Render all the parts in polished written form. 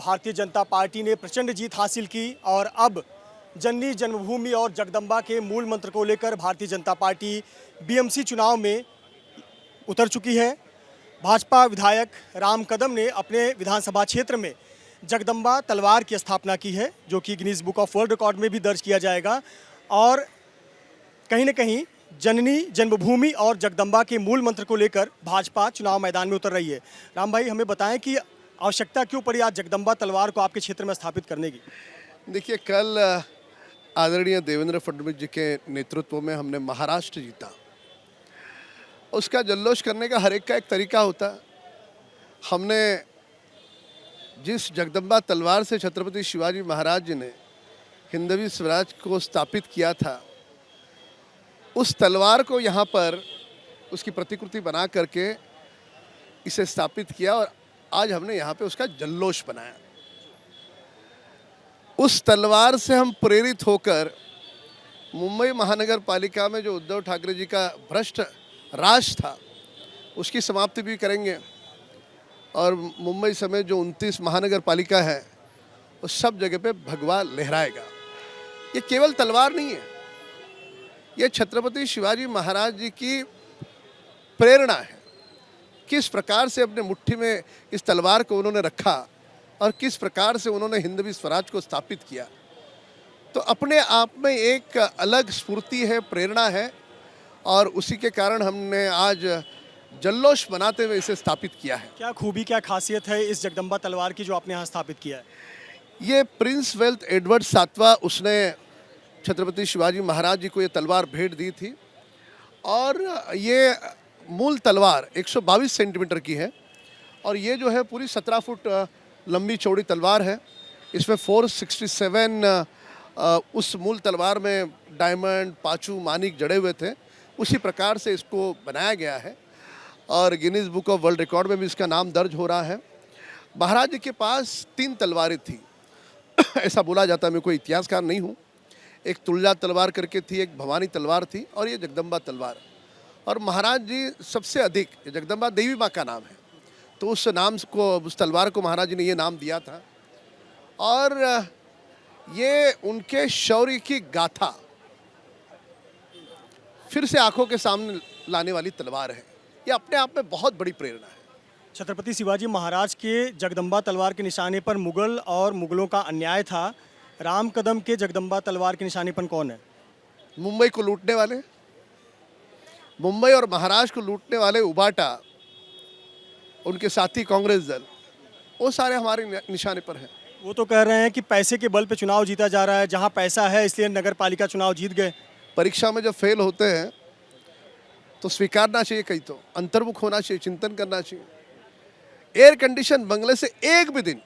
Bharatiya Janata party ने प्रचंड जीत हासिल की और अब जननी जन्मभूमि और जगदम्बा के मूल मंत्र को लेकर भारतीय जनता पार्टी बीएमसी चुनाव में उतर चुकी है। भाजपा विधायक राम कदम ने अपने विधानसभा क्षेत्र में जगदम्बा तलवार की स्थापना की है, जो कि Guinness book of world record में भी दर्ज किया जाएगा। और कहीं न कहीं जननी जन्मभूमि और जगदम्बा के मूल मंत्र को लेकर भाजपा चुनाव मैदान में उतर रही है। राम भाई, हमें बताएं कि आवश्यकता क्यों पड़ी आज जगदम्बा तलवार को आपके क्षेत्र में स्थापित करने की? देखिए, कल आदरणीय देवेंद्र फडणवीस जी के नेतृत्व में हमने महाराष्ट्र जीता। उसका जल्लोष करने का हर एक का एक तरीका होता है। हमने जिस जगदम्बा तलवार से छत्रपति शिवाजी महाराज जी ने हिंदवी स्वराज को स्थापित किया था, उस तलवार को यहाँ पर उसकी प्रतिकृति बना करके इसे स्थापित किया और आज हमने यहाँ पे उसका जल्लोष बनाया। उस तलवार से हम प्रेरित होकर मुंबई महानगर पालिका में जो उद्धव ठाकरे जी का भ्रष्ट राज था, उसकी समाप्ति भी करेंगे और मुंबई समेत जो 29 महानगर पालिका है, उस सब जगह पे भगवा लहराएगा। ये केवल तलवार नहीं है, ये छत्रपति शिवाजी महाराज जी की प्रेरणा है। किस प्रकार से अपने मुट्ठी में इस तलवार को उन्होंने रखा और किस प्रकार से उन्होंने हिंदवी स्वराज को स्थापित किया, तो अपने आप में एक अलग स्फूर्ति है, प्रेरणा है। और उसी के कारण हमने आज जल्लोष मनाते हुए इसे स्थापित किया है। क्या खूबी, क्या खासियत है इस जगदम्बा तलवार की जो आपने यहाँ स्थापित किया है? ये प्रिंस वेल्थ एडवर्ड सातवां, उसने छत्रपति शिवाजी महाराज जी को ये तलवार भेंट दी थी और ये मूल तलवार 122 सेंटीमीटर की है और ये जो है पूरी 17 फुट लंबी चौड़ी तलवार है। इसमें 467 उस मूल तलवार में डायमंड, पाचू, मानिक जड़े हुए थे। उसी प्रकार से इसको बनाया गया है और Guinness book of world record में भी इसका नाम दर्ज हो रहा है। महाराज जी के पास 3 तलवारें थी ऐसा बोला जाता है, मैं कोई इतिहासकार नहीं हूँ। एक तुलजा तलवार करके थी, एक भवानी तलवार थी और ये जगदम्बा तलवार। और महाराज जी सबसे अधिक, जगदम्बा देवी माँ का नाम है, तो उस नाम को, उस तलवार को महाराज जी ने ये नाम दिया था। और ये उनके शौर्य की गाथा फिर से आंखों के सामने लाने वाली तलवार है। ये अपने आप में बहुत बड़ी प्रेरणा है। छत्रपति शिवाजी महाराज के जगदम्बा तलवार के निशाने पर मुगल और मुगलों का अन्याय था। राम कदम के जगदम्बा तलवार के निशाने पर कौन है? मुंबई को लूटने वाले, मुंबई और महाराष्ट्र को लूटने वाले उबाटा, उनके साथी कांग्रेस दल, वो सारे हमारे निशाने पर हैं। वो तो कह रहे हैं कि पैसे के बल पे चुनाव जीता जा रहा है, जहां पैसा है इसलिए नगर पालिका चुनाव जीत गए। परीक्षा में जब फेल होते हैं तो स्वीकारना चाहिए, कहीं तो अंतर्मुख होना चाहिए, चिंतन करना चाहिए। एयर कंडीशन बंगले से एक भी दिन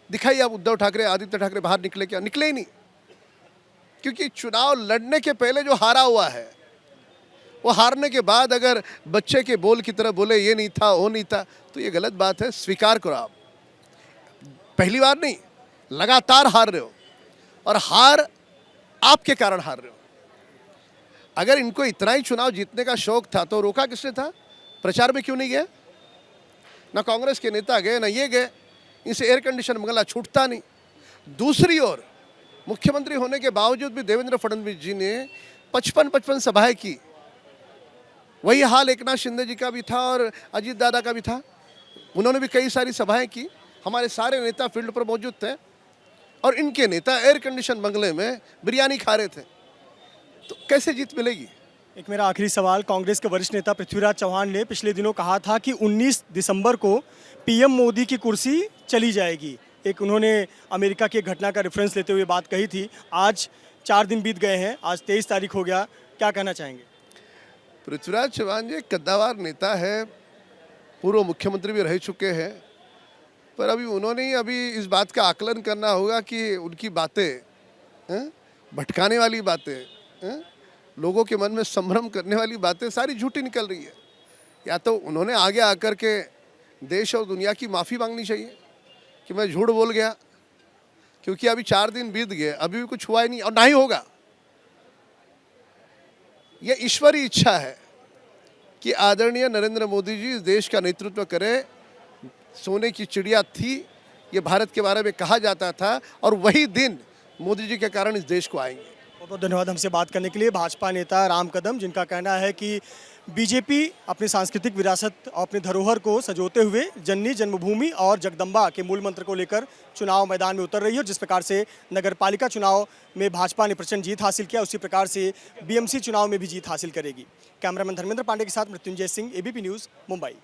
दिखाइए आप उद्धव ठाकरे, आदित्य ठाकरे बाहर निकले क्या? निकले ही नहीं। क्योंकि चुनाव लड़ने के पहले जो हारा हुआ है, वो हारने के बाद अगर बच्चे के बोल की तरह बोले ये नहीं था, वो नहीं था, तो ये गलत बात है। स्वीकार करो। आप पहली बार नहीं, लगातार हार रहे हो और हार आपके कारण हार रहे हो। अगर इनको इतना ही चुनाव जीतने का शौक था तो रोका किसने था? प्रचार में क्यों नहीं गए? ना कांग्रेस के नेता गए, ना ये गए। इनसे एयर कंडीशन बंगला छूटता नहीं। दूसरी ओर मुख्यमंत्री होने के बावजूद भी देवेंद्र फडणवीस जी ने 55 सभाएं की। वही हाल एकनाथ शिंदे जी का भी था और अजीत दादा का भी था। उन्होंने भी कई सारी सभाएं की। हमारे सारे नेता फील्ड पर मौजूद थे और इनके नेता एयर कंडीशन बंगले में बिरयानी खा रहे थे। तो कैसे जीत मिलेगी? एक मेरा आखिरी सवाल, कांग्रेस के वरिष्ठ नेता पृथ्वीराज चौहान ने पिछले दिनों कहा था कि 19 दिसंबर को पीएम मोदी की कुर्सी चली जाएगी। एक उन्होंने अमेरिका की घटना का रेफरेंस लेते हुए बात कही थी। आज 4 दिन बीत गए हैं, आज 23 तारीख हो गया, क्या कहना चाहेंगे? पृथ्वीराज चौहान जी एक कद्दावर नेता है, पूर्व मुख्यमंत्री भी रह चुके हैं, पर अभी इस बात का आकलन करना होगा कि उनकी बातें, भटकाने वाली बातें, लोगों के मन में संभ्रम करने वाली बातें सारी झूठी निकल रही है। या तो उन्होंने आगे आकर के देश और दुनिया की माफ़ी मांगनी चाहिए कि मैं झूठ बोल गया, क्योंकि अभी 4 दिन बीत गए, अभी भी कुछ हुआ ही नहीं और ना ही होगा। यह ईश्वरी इच्छा है कि आदरणीय नरेंद्र मोदी जी इस देश का नेतृत्व करें। सोने की चिड़िया थी, ये भारत के बारे में कहा जाता था, और वही दिन मोदी जी के कारण इस देश को आएंगे। बहुत बहुत धन्यवाद हमसे बात करने के लिए भाजपा नेता राम कदम, जिनका कहना है कि बीजेपी अपनी सांस्कृतिक विरासत और अपनी धरोहर को सजोते हुए जननी जन्मभूमि और जगदम्बा के मूल मंत्र को लेकर चुनाव मैदान में उतर रही है। जिस प्रकार से नगर पालिका चुनाव में भाजपा ने प्रचंड जीत हासिल किया, उसी प्रकार से बीएमसी चुनाव में भी जीत हासिल करेगी। कैमरामैन धर्मेंद्र पांडे के साथ मृत्युंजय सिंह, एबीपी न्यूज़, मुंबई।